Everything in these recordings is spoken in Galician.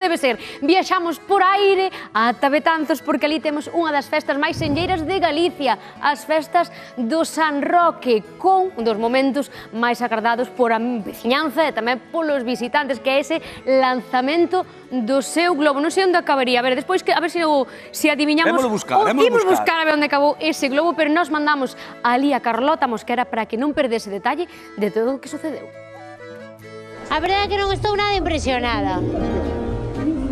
Debe ser, viaxamos por aire ata Betanzos porque ali temos unha das festas máis senlleiras de Galicia, as festas do San Roque, con un dos momentos máis agardados por a veciñanza e tamén polos visitantes, que é ese lanzamento do seu globo. Non sei onde acabaría, a ver, despois que a ver se adiviñamos. Vémolo buscar. Imos buscar a ver onde acabou ese globo, pero nós mandamos ali a Carlota Mosquera para que non perdese detalle de todo o que sucedeu. A verdade é que non estou nada impresionada.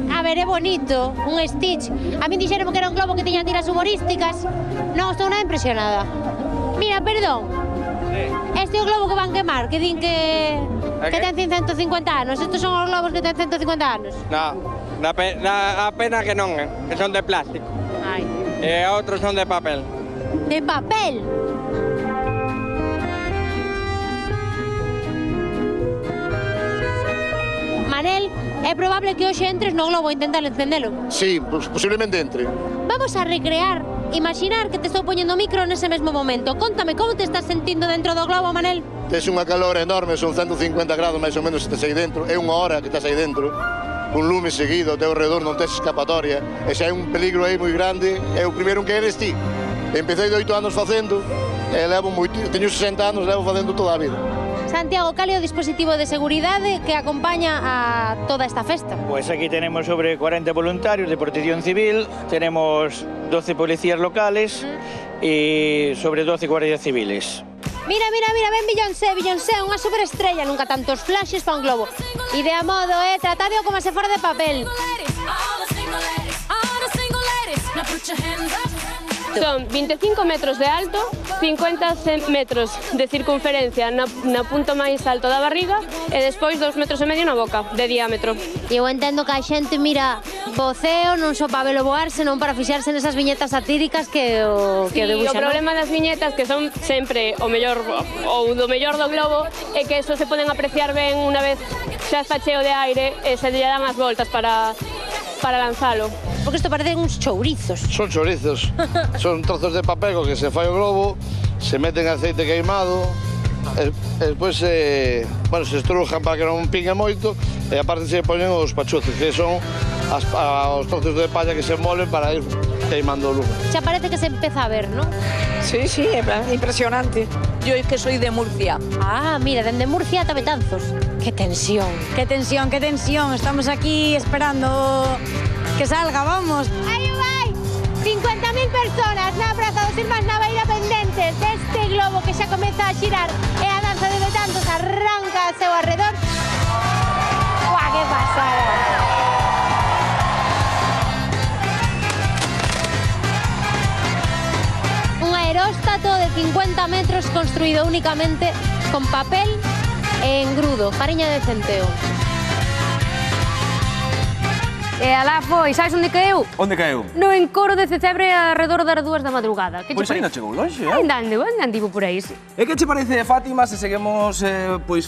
A ver, é bonito, un Stitch. A min dixeron que era un globo que tiña tiras humorísticas. Non estou nada impresionada. Mira, perdón. Este é o globo que van quemar, que din que ten 150 anos. Estos son os globos que ten 150 anos. No, a pena que non, que son de plástico. Ai. E outros son de papel. De papel? Manel, é probable que hoxe entres no globo a intentar encendelo. Sí, posiblemente entre. Vamos a recrear, imaginar que te estou poñendo o micro nese mesmo momento. Contame, como te estás sentindo dentro do globo, Manel? Tes unha calor enorme, son 150 grados máis ou menos que estás aí dentro. É unha hora que estás aí dentro. Un lume seguido, ao teu redor non tes escapatoria. E xa é un peligro aí moi grande. É o primeiro que eres ti. Empecé de 8 anos facendo, e levo moito, teño 60 anos, levo facendo toda a vida. Santiago, cal é o dispositivo de seguridade que acompaña a toda esta festa? Pues aquí tenemos sobre 40 voluntarios de protección civil, tenemos 12 policías locales y sobre 12 guardias civiles. Mira, ven Beyoncé, unha superestrella, nunca tantos flashes pa un globo. E de a modo, tratadeo como se fora de papel. Son 25 metros de alto, 50 metros de circunferencia na punto máis alto da barriga e despois 2,5 metros na boca de diámetro. E eu entendo que a xente mira voceo non só para velo voar, senón para fixarse nesas viñetas satíricas que o debuxan. O problema das viñetas, que son sempre o mellor ou do mellor do globo, é que eso se poden apreciar ben unha vez xa está cheo de aire e se lle dan as voltas para lanzalo. Porque isto parecen uns chourizos. Son chorizos, son trozos de papel co que se fai o globo, se meten aceite queimado, e despois se estrujan para que non pingue moito, e aparte se poñen os pachuces, que son os trozos de palla que se molen para ir queimando o lume. Xa parece que se empeza a ver, non? Sí, é impresionante. Yo es que soy de Murcia. Ah, mira, dende Murcia ata Betanzos. Qué tensión. Qué tensión, qué tensión. Estamos aquí esperando que salga, vamos. Aí vai! 50.000 personas na Praza dos Irmáns Navaira pendentes deste globo que xa comeza a xirar e a danza de Betanzos arranca a seu arredor. Uá, que pasada! Un aeróstato de 50 metros construído únicamente con papel e engrudo, fariña de centeo. E alá foi, sabes onde caeu? Onde caeu? No encoro de Cecebre arredor das 2 da madrugada. Pois ainda chegou longe, Ainda andivo por aí, sí. E que che parece, Fátima, se seguimos, pois,